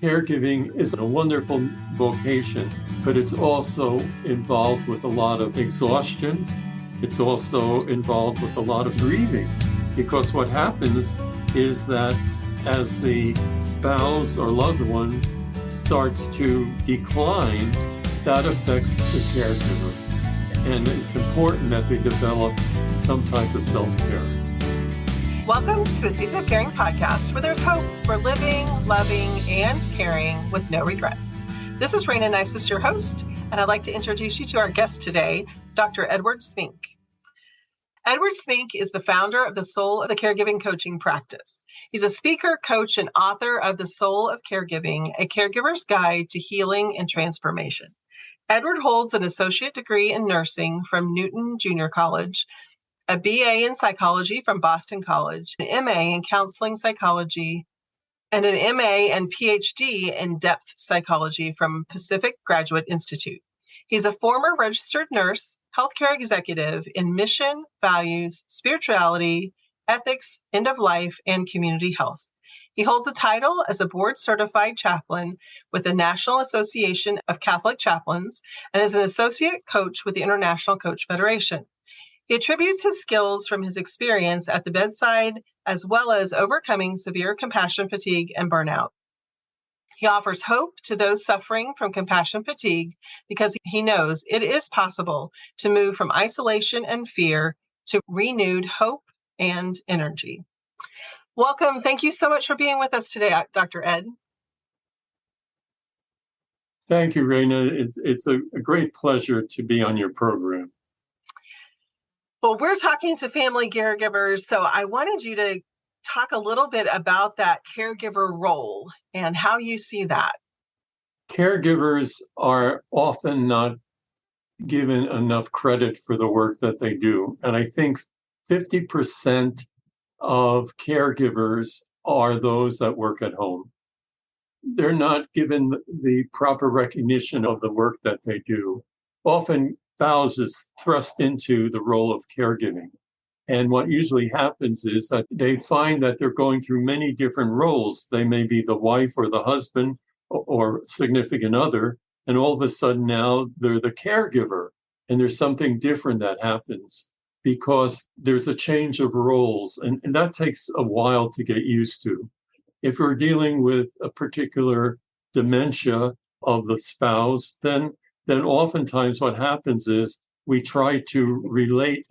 Caregiving is a wonderful vocation, but it's also involved with a lot of exhaustion. It's also involved with a lot of grieving, because what happens is that as the spouse or loved one starts to decline, that affects the caregiver. And it's important that they develop some type of self-care. Welcome to a Season of Caring podcast where there's hope for living, loving, and caring with no regrets. This is Rayna Neises, your host, and I'd like to introduce you to our guest today, Dr. Edward Smink. Edward Smink is the founder of the Soul of Caregiving coaching practice. He's a speaker, coach, and author of The Soul of Caregiving, a caregiver's guide to healing and transformation. Edward holds an associate degree in nursing from Newton Junior College, a BA in psychology from Boston College, an MA in counseling psychology, and an MA and Ph.D in depth psychology from Pacific Graduate Institute. He's a former registered nurse, healthcare executive in mission, values, spirituality, ethics, end of life, and community health. He holds a title as a Board Certified Chaplain with the National Association of Catholic Chaplains and is an associate coach with the International Coach Federation. He attributes his skills from his experience at the bedside, as well as overcoming severe compassion fatigue and burnout. He offers hope to those suffering from compassion fatigue because he knows it is possible to move from isolation and fear to renewed hope and energy. Welcome. Thank you so much for being with us today, Dr. Ed. Thank you, Rayna. It's a great pleasure to be on your program. Well, we're talking to family caregivers, so I wanted you to talk a little bit about that caregiver role and how you see that. Caregivers are often not given enough credit for the work that they do. And I think 50% of caregivers are those that work at home. They're not given the proper recognition of the work that they do. Often spouses thrust into the role of caregiving. And what usually happens is that they find that they're going through many different roles. They may be the wife or the husband or significant other, and all of a sudden now they're the caregiver. And there's something different that happens because there's a change of roles. And that takes a while to get used to. If we're dealing with a particular dementia of the spouse, then oftentimes what happens is we try to relate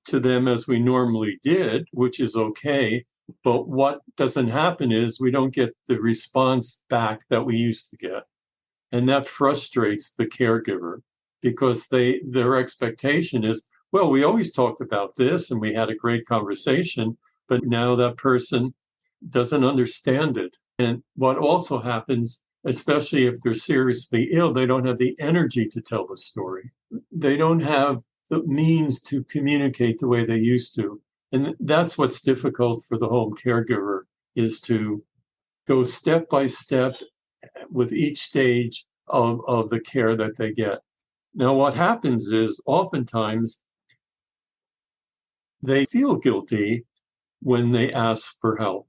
to them as we normally did, which is okay. But what doesn't happen is we don't get the response back that we used to get. And that frustrates the caregiver because their expectation is, well, we always talked about this and we had a great conversation, but now that person doesn't understand it. And what also happens, especially if they're seriously ill, they don't have the energy to tell the story. They don't have the means to communicate the way they used to. And that's what's difficult for the home caregiver, is to go step by step with each stage of the care that they get. Now, what happens is oftentimes they feel guilty when they ask for help.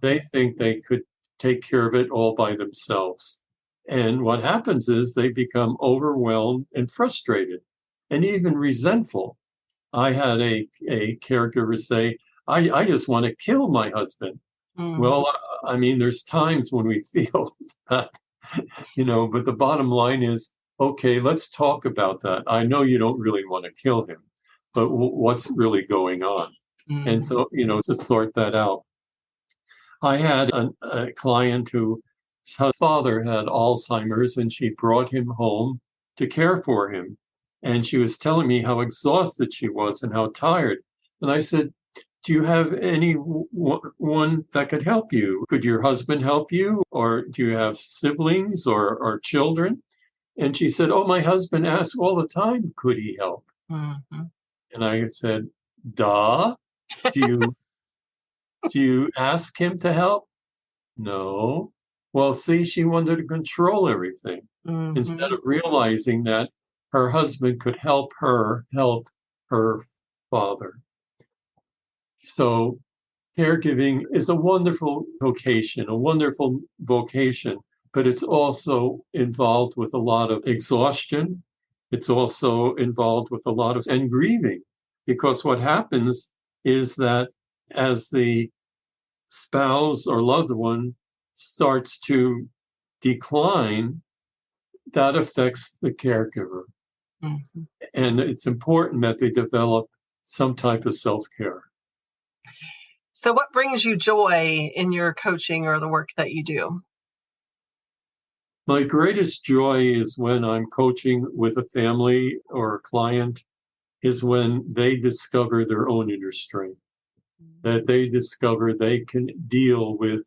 They think they could take care of it all by themselves. And what happens is they become overwhelmed and frustrated and even resentful. I had a caregiver say, I just want to kill my husband. Well, I mean, there's times when we feel that, but the bottom line is, okay, let's talk about that. I know you don't really want to kill him, but what's really going on? And so, to sort that out. I had a client whose father had Alzheimer's, and she brought him home to care for him. And she was telling me how exhausted she was and how tired. And I said, do you have anyone that could help you? Could your husband help you? Or do you have siblings or children? And she said, oh, my husband asks all the time, could he help? Mm-hmm. And I said, duh. Do you ask him to help? No. Well, see, she wanted to control everything instead of realizing that her husband could help her father. So caregiving is a wonderful vocation, but it's also involved with a lot of exhaustion. It's also involved with a lot of and grieving, because what happens is that as the spouse or loved one starts to decline, that affects the caregiver. Mm-hmm. And it's important that they develop some type of self-care. So what brings you joy in your coaching or the work that you do? My greatest joy is when I'm coaching with a family or a client, is when they discover their own inner strength, that they discover they can deal with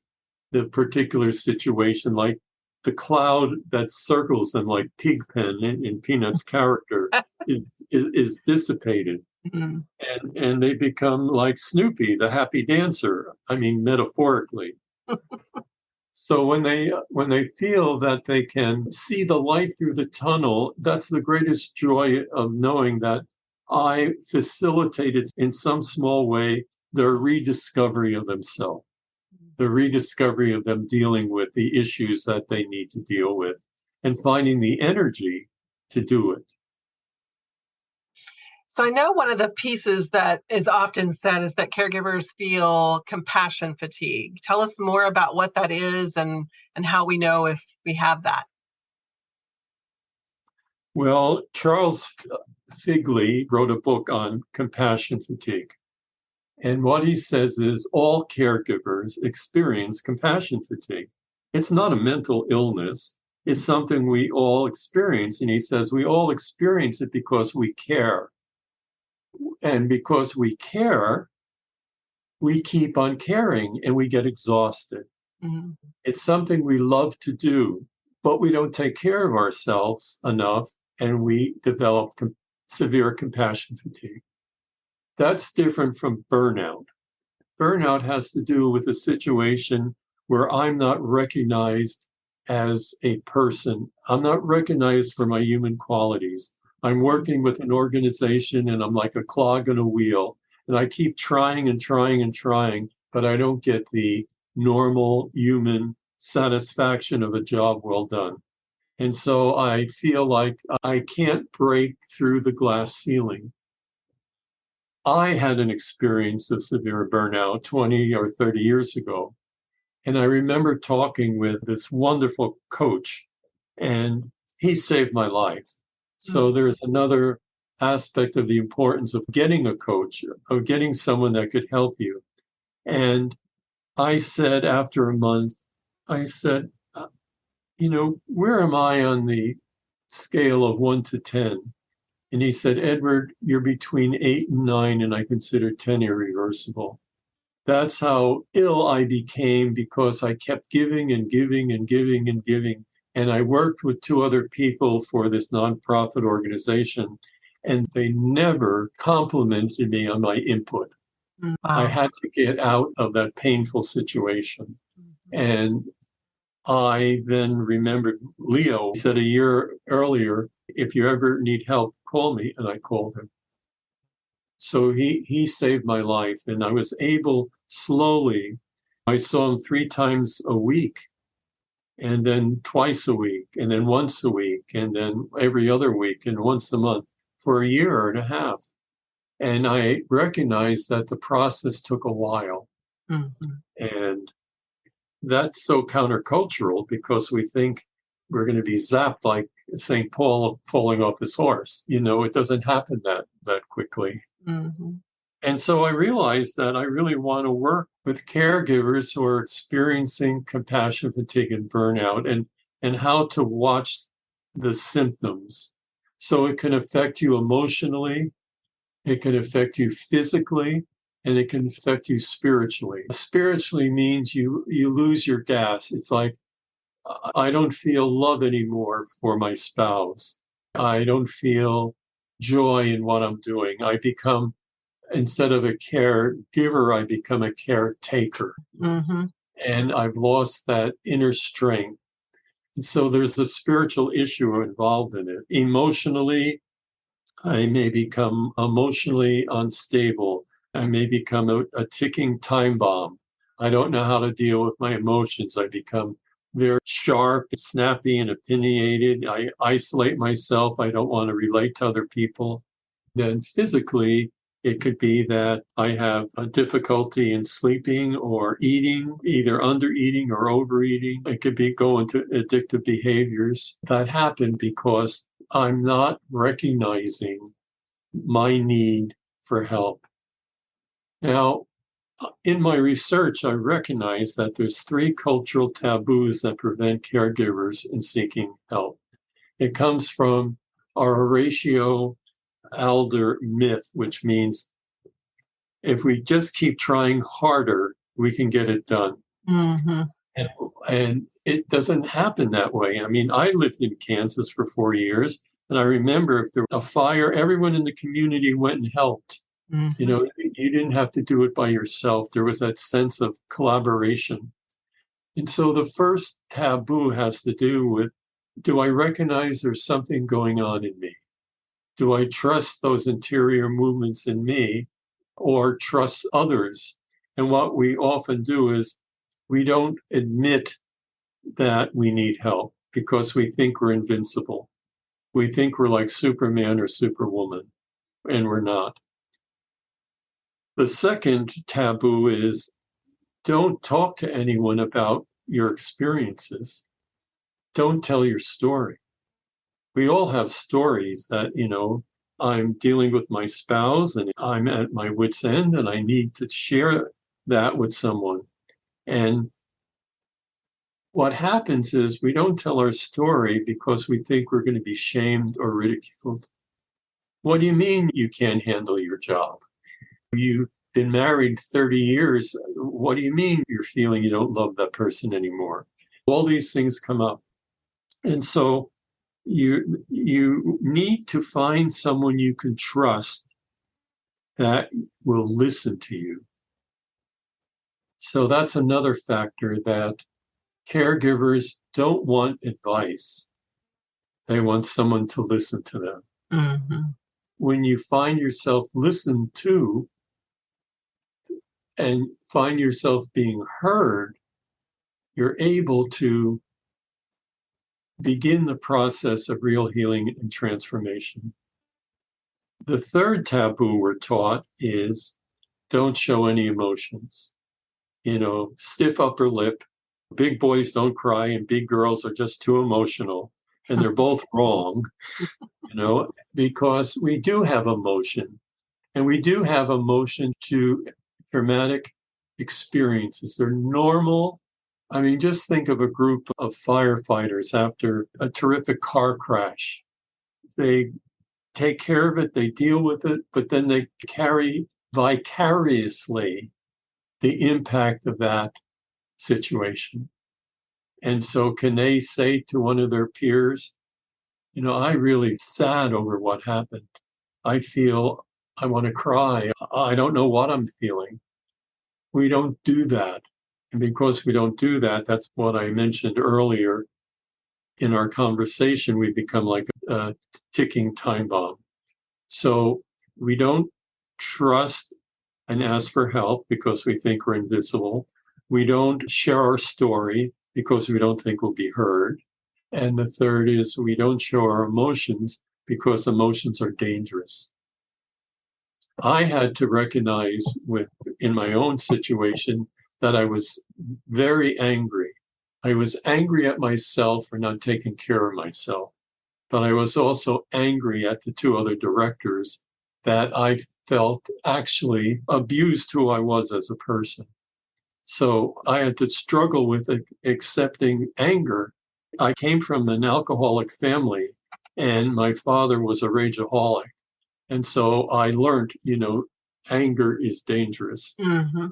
the particular situation, like the cloud that circles them like Pigpen in Peanut's character is dissipated. Mm-hmm. And they become like Snoopy, the happy dancer. I mean, metaphorically. So when they feel that they can see the light through the tunnel, that's the greatest joy of knowing that I facilitated in some small way their rediscovery of themselves, the rediscovery of them dealing with the issues that they need to deal with and finding the energy to do it. So I know one of the pieces that is often said is that caregivers feel compassion fatigue. Tell us more about what that is and how we know if we have that. Well, Charles Figley wrote a book on compassion fatigue. And what he says is all caregivers experience compassion fatigue. It's not a mental illness. It's something we all experience. And he says we all experience it because we care. And because we care, we keep on caring and we get exhausted. Mm-hmm. It's something we love to do, but we don't take care of ourselves enough and we develop severe compassion fatigue. That's different from burnout. Burnout has to do with a situation where I'm not recognized as a person. I'm not recognized for my human qualities. I'm working with an organization and I'm like a clog in a wheel. And I keep trying and trying and trying, but I don't get the normal human satisfaction of a job well done. And so I feel like I can't break through the glass ceiling. I had an experience of severe burnout 20 or 30 years ago. And I remember talking with this wonderful coach, and he saved my life. So there's another aspect of the importance of getting a coach, of getting someone that could help you. And I said after a month, I said, where am I on the scale of 1 to 10? And he said, Edward, you're between 8 and 9, and I consider 10 irreversible. That's how ill I became because I kept giving and giving and giving and giving. And I worked with 2 other people for this nonprofit organization, and they never complimented me on my input. Wow. I had to get out of that painful situation. And I then remembered Leo said a year earlier, if you ever need help, call me. And I called him. So he saved my life. And I was able slowly, I saw him 3 times a week, and then twice a week, and then once a week, and then every other week, and once a month for a year and a half. And I recognized that the process took a while. Mm-hmm. And that's so countercultural because we think we're going to be zapped like St. Paul falling off his horse. It doesn't happen that quickly. Mm-hmm. And so I realized that I really want to work with caregivers who are experiencing compassion fatigue and burnout and how to watch the symptoms. So it can affect you emotionally, it can affect you physically, and it can affect you spiritually. Spiritually means you lose your gas. It's like, I don't feel love anymore for my spouse. I don't feel joy in what I'm doing. I become, instead of a caregiver, I become a caretaker. Mm-hmm. And I've lost that inner strength. And so there's a spiritual issue involved in it. Emotionally, I may become emotionally unstable. I may become a ticking time bomb. I don't know how to deal with my emotions. I become very sharp, snappy, and opinionated. I isolate myself. I don't want to relate to other people. Then physically, it could be that I have a difficulty in sleeping or eating, either under eating or overeating. It could be go into addictive behaviors that happen because I'm not recognizing my need for help. Now, in my research, I recognize that there's 3 cultural taboos that prevent caregivers in seeking help. It comes from our Horatio Alder myth, which means if we just keep trying harder, we can get it done. Mm-hmm. And it doesn't happen that way. I mean, I lived in Kansas for 4 years, and I remember if there was a fire, everyone in the community went and helped. Mm-hmm. You know, you didn't have to do it by yourself. There was that sense of collaboration. And so the first taboo has to do with, do I recognize there's something going on in me? Do I trust those interior movements in me or trust others? And what we often do is we don't admit that we need help because we think we're invincible. We think we're like Superman or Superwoman, and we're not. The second taboo is don't talk to anyone about your experiences. Don't tell your story. We all have stories that, I'm dealing with my spouse and I'm at my wit's end and I need to share that with someone. And what happens is we don't tell our story because we think we're going to be shamed or ridiculed. What do you mean you can't handle your job? You've been married 30 years. What do you mean you're feeling you don't love that person anymore? All these things come up. And so you need to find someone you can trust that will listen to you. So that's another factor, that caregivers don't want advice. They want someone to listen to them. Mm-hmm. When you find yourself listened to and find yourself being heard, you're able to begin the process of real healing and transformation. The third taboo we're taught is don't show any emotions. Stiff upper lip. Big boys don't cry and big girls are just too emotional. And they're both wrong, because we do have emotion. And we do have emotion to traumatic experiences. They're normal. I mean, just think of a group of firefighters after a terrific car crash. They take care of it, they deal with it, but then they carry vicariously the impact of that situation. And so can they say to one of their peers, I really sad over what happened. I feel I want to cry. I don't know what I'm feeling. We don't do that. And because we don't do that, that's what I mentioned earlier in our conversation, we become like a ticking time bomb. So we don't trust and ask for help because we think we're invisible. We don't share our story because we don't think we'll be heard. And the third is we don't show our emotions because emotions are dangerous. I had to recognize in my own situation that I was very angry. I was angry at myself for not taking care of myself, but I was also angry at the 2 other directors that I felt actually abused who I was as a person. So I had to struggle with accepting anger. I came from an alcoholic family and my father was a rageaholic. And so I learned, anger is dangerous. Mm-hmm.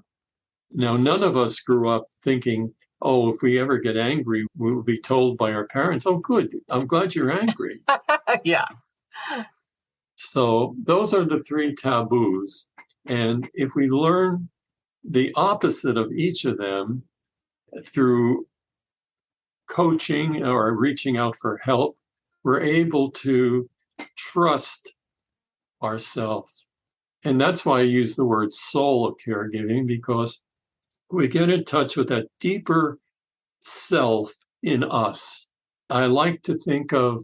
Now, none of us grew up thinking, oh, if we ever get angry, we'll be told by our parents, oh, good, I'm glad you're angry. Yeah. So those are the 3 taboos. And if we learn the opposite of each of them through coaching or reaching out for help, we're able to trust ourselves And that's why I use the word soul of caregiving, because we get in touch with that deeper self in us. I like to think of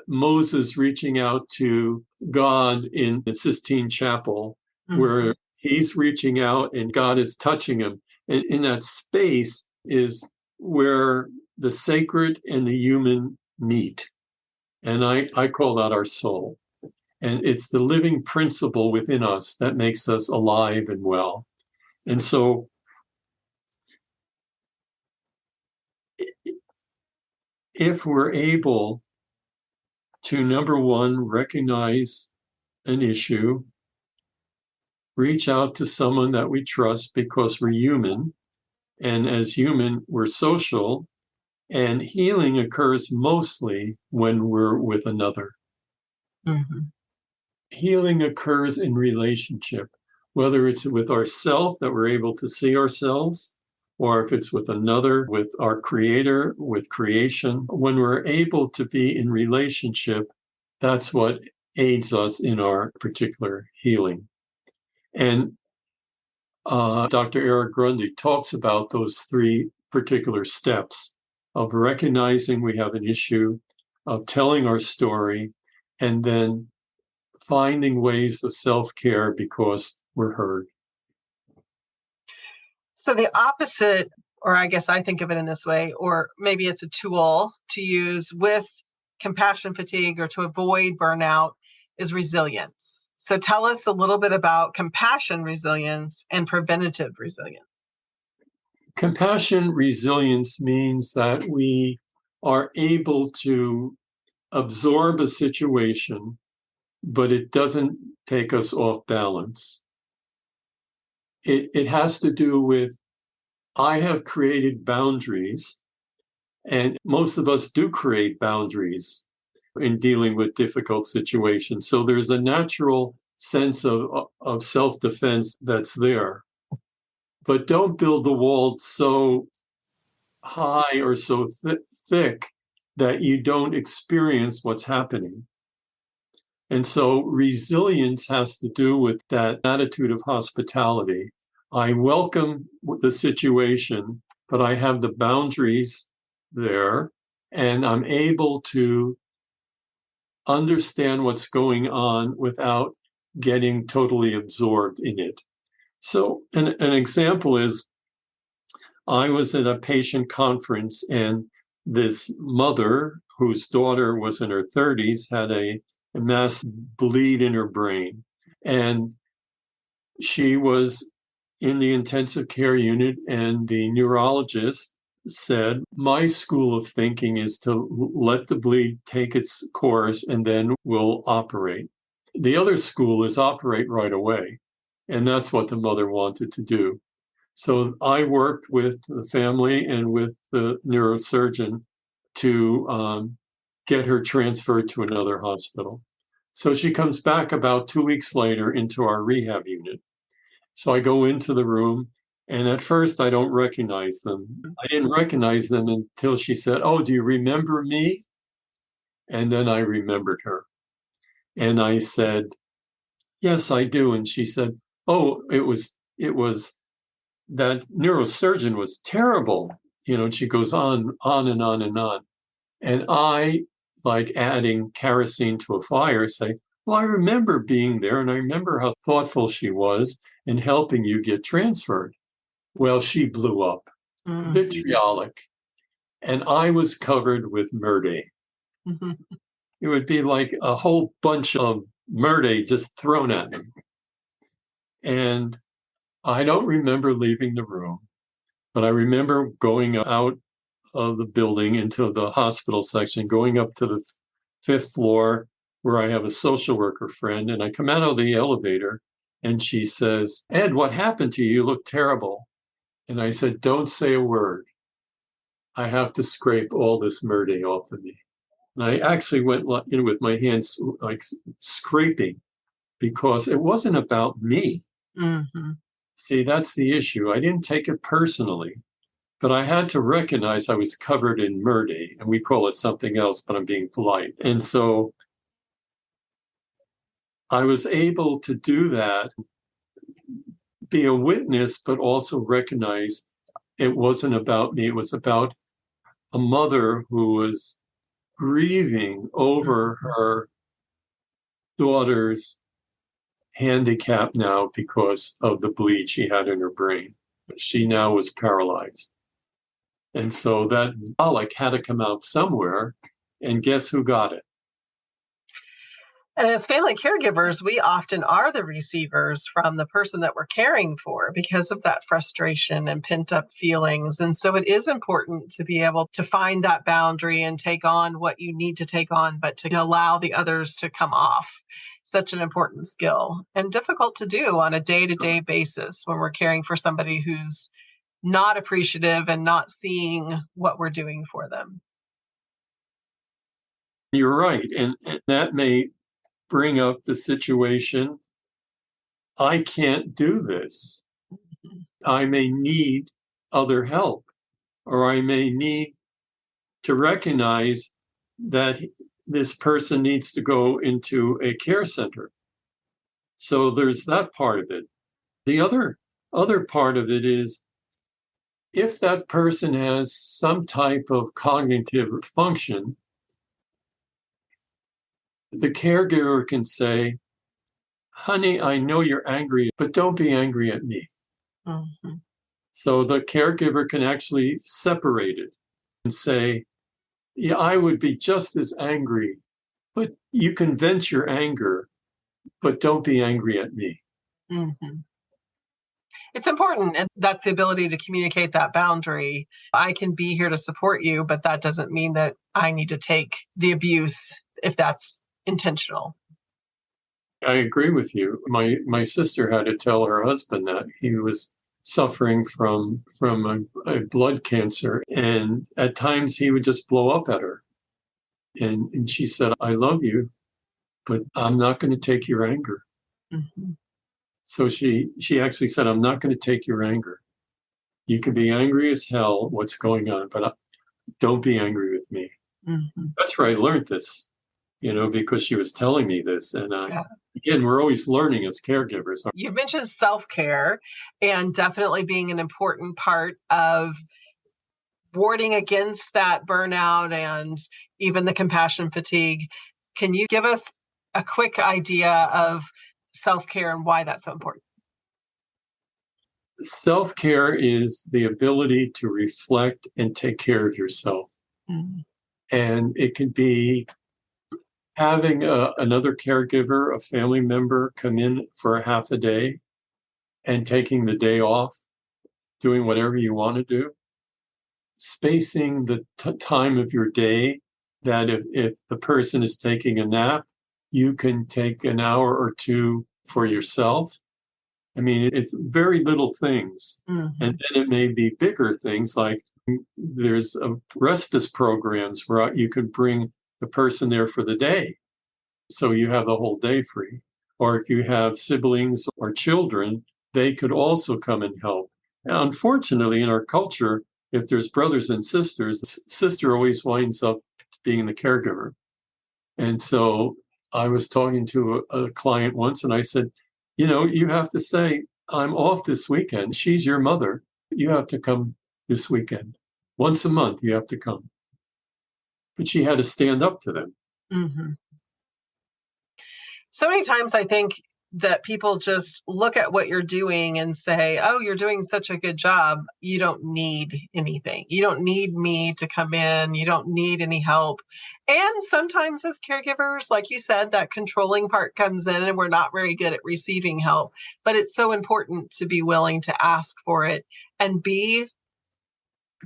Moses reaching out to God in the Sistine Chapel, where he's reaching out and God is touching him. And in that space is where the sacred and the human meet. And I call that our soul. And it's the living principle within us that makes us alive and well. And so if we're able to, number one, recognize an issue, reach out to someone that we trust because we're human, and as human, we're social, and healing occurs mostly when we're with another. Mm-hmm. Healing occurs in relationship, whether it's with ourselves that we're able to see ourselves, or if it's with another, with our creator, with creation. When we're able to be in relationship, that's what aids us in our particular healing. And Dr. Eric Grundy talks about those three particular steps of recognizing we have an issue, of telling our story, and then finding ways of self-care because we're heard. So the opposite, or I guess I think of it in this way, or maybe it's a tool to use with compassion fatigue or to avoid burnout, is resilience. So tell us a little bit about compassion resilience and preventative resilience. Compassion resilience means that we are able to absorb a situation, but it doesn't take us off balance. It has to do with, I have created boundaries, and most of us do create boundaries in dealing with difficult situations. So there's a natural sense of self-defense that's there. But don't build the wall so high or so thick that you don't experience what's happening. And so resilience has to do with that attitude of hospitality. I welcome the situation, but I have the boundaries there, and I'm able to understand what's going on without getting totally absorbed in it. So an example is, I was at a patient conference, and this mother whose daughter was in her 30s had a M.A.s bleed in her brain. And she was in the intensive care unit, and the neurologist said, my school of thinking is to let the bleed take its course and then we'll operate. The other school is operate right away. And that's what the mother wanted to do. So I worked with the family and with the neurosurgeon to get her transferred to another hospital. So she comes back about 2 weeks later into our rehab unit. So I go into the room, and at first I don't recognize them. I didn't recognize them until she said, "Oh, do you remember me?" And then I remembered her. And I said, "Yes, I do." And she said, "Oh, it was that neurosurgeon was terrible." And she goes on and on and on. And I, like adding kerosene to a fire, say, "Well, I remember being there, and I remember how thoughtful she was in helping you get transferred." Well, she blew up, vitriolic, and I was covered with murder. It would be like a whole bunch of murder just thrown at me. And I don't remember leaving the room, but I remember going out of the building into the hospital section, going up to the 5th floor where I have a social worker friend. And I come out of the elevator and she says, "Ed, what happened to you? You look terrible." And I said, "Don't say a word. I have to scrape all this murder off of me." And I actually went in with my hands like scraping, because it wasn't about me. Mm-hmm. See, that's the issue. I didn't take it personally, but I had to recognize I was covered in murder, and we call it something else, but I'm being polite. And so I was able to do that, be a witness, but also recognize it wasn't about me. It was about a mother who was grieving over her daughter's handicap now because of the bleed she had in her brain. She now was paralyzed. And so that bollock had to come out somewhere. And guess who got it? And as family caregivers, we often are the receivers from the person that we're caring for because of that frustration and pent up feelings. And so it is important to be able to find that boundary and take on what you need to take on, but to allow the others to come off. Such an important skill and difficult to do on a day-to-day basis when we're caring for somebody who's not appreciative and not seeing what we're doing for them. You're right. And that may bring up the situation, I can't do this. I may need other help, or I may need to recognize that this person needs to go into a care center. So there's that part of it. The other part of it is if that person has some type of cognitive function, the caregiver can say, honey, I know you're angry, but don't be angry at me. Mm-hmm. So the caregiver can actually separate it and say, yeah, I would be just as angry, but you can vent your anger, but don't be angry at me. Mm-hmm. It's important, and that's the ability to communicate that boundary. I can be here to support you, but that doesn't mean that I need to take the abuse if that's intentional. I agree with you. My sister had to tell her husband that he was suffering from a blood cancer, and at times he would just blow up at her. And she said, I love you, but I'm not going to take your anger. Mm-hmm. So she actually said, I'm not going to take your anger. You can be angry as hell, what's going on, but don't be angry with me. Mm-hmm. That's where I learned this, because she was telling me this. And again, we're always learning as caregivers. You mentioned self-care and definitely being an important part of warding against that burnout and even the compassion fatigue. Can you give us a quick idea of self-care and why that's so important? Self-care is the ability to reflect and take care of yourself. Mm-hmm. And it could be having another caregiver, a family member, come in for a half a day and taking the day off, doing whatever you want to do. Spacing the time of your day that if the person is taking a nap, you can take an hour or two for yourself. I mean, it's very little things. Mm-hmm. And then it may be bigger things like there's respite programs where you can bring the person there for the day. So you have the whole day free. Or if you have siblings or children, they could also come and help. Now, unfortunately, in our culture, if there's brothers and sisters, the sister always winds up being the caregiver. And so I was talking to a client once and I said, you have to say, I'm off this weekend. She's your mother. You have to come this weekend. Once a month, you have to come. But she had to stand up to them. Mm-hmm. So many times I think that people just look at what you're doing and say, oh, you're doing such a good job. You don't need anything. You don't need me to come in. You don't need any help. And sometimes as caregivers, like you said, that controlling part comes in and we're not very good at receiving help. But it's so important to be willing to ask for it and be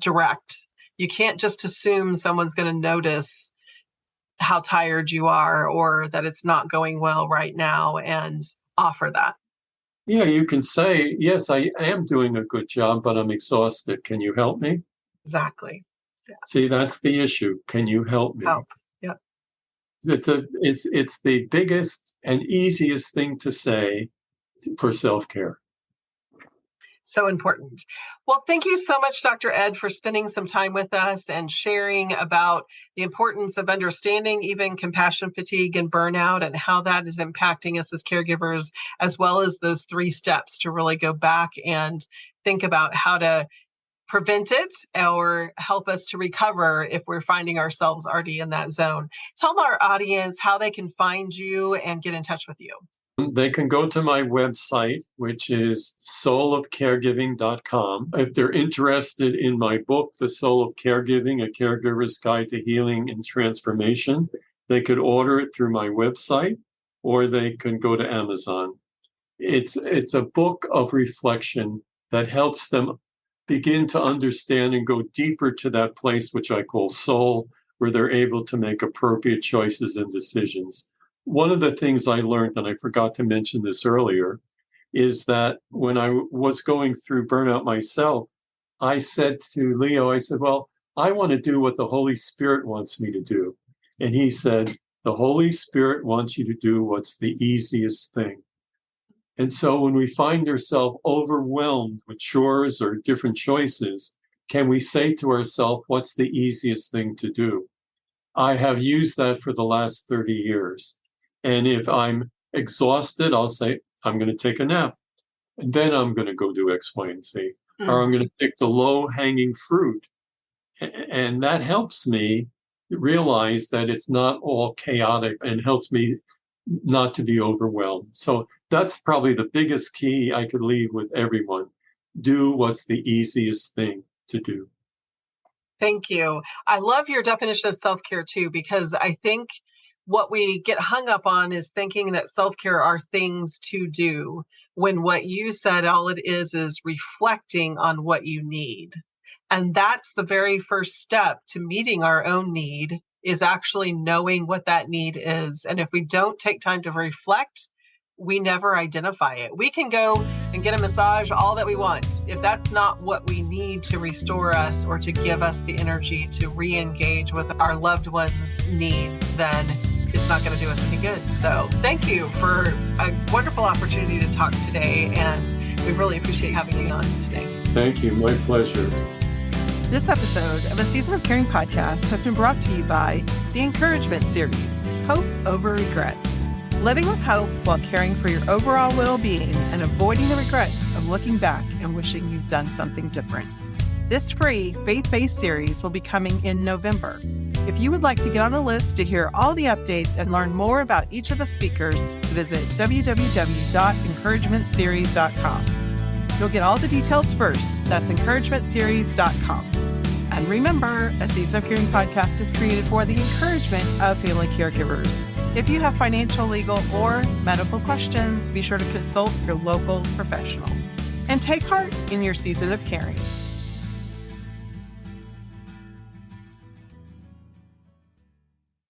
direct. You can't just assume someone's going to notice how tired you are or that it's not going well right now and offer that. Yeah, you can say, yes, I am doing a good job, but I'm exhausted. Can you help me? Exactly. Yeah. See, that's the issue. Can you help me? Help. Yeah. It's the biggest and easiest thing to say for self-care. So important. Well, thank you so much, Dr. Ed, for spending some time with us and sharing about the importance of understanding even compassion fatigue and burnout and how that is impacting us as caregivers, as well as those 3 steps to really go back and think about how to prevent it or help us to recover if we're finding ourselves already in that zone. Tell our audience how they can find you and get in touch with you. They can go to my website, which is soulofcaregiving.com. If they're interested in my book, The Soul of Caregiving, A Caregiver's Guide to Healing and Transformation, they could order it through my website, or they can go to Amazon. It's a book of reflection that helps them begin to understand and go deeper to that place, which I call soul, where they're able to make appropriate choices and decisions. One of the things I learned, and I forgot to mention this earlier, is that when I was going through burnout myself, I said to Leo, I said, well, I want to do what the Holy Spirit wants me to do. And he said, the Holy Spirit wants you to do what's the easiest thing. And so when we find ourselves overwhelmed with chores or different choices, can we say to ourselves, what's the easiest thing to do? I have used that for the last 30 years. And if I'm exhausted, I'll say, I'm going to take a nap. And then I'm going to go do X, Y, and Z. Or I'm going to pick the low-hanging fruit. And that helps me realize that it's not all chaotic and helps me not to be overwhelmed. So that's probably the biggest key I could leave with everyone. Do what's the easiest thing to do. Thank you. I love your definition of self-care too, because I think what we get hung up on is thinking that self-care are things to do, when what you said, all it is reflecting on what you need. And that's the very first step to meeting our own need, is actually knowing what that need is. And if we don't take time to reflect, we never identify it. We can go and get a massage all that we want. If that's not what we need to restore us or to give us the energy to re-engage with our loved ones' needs, then it's not going to do us any good. So thank you for a wonderful opportunity to talk today. And we really appreciate having you on today. Thank you. My pleasure. This episode of a Season of Caring podcast has been brought to you by the Encouragement Series, Hope Over Regrets. Living with hope while caring for your overall well-being and avoiding the regrets of looking back and wishing you'd done something different. This free faith-based series will be coming in November. If you would like to get on a list to hear all the updates and learn more about each of the speakers, visit www.encouragementseries.com. You'll get all the details first. That's encouragementseries.com. And remember, a Season of Caring podcast is created for the encouragement of family caregivers. If you have financial, legal, or medical questions, be sure to consult your local professionals. And take heart in your season of caring.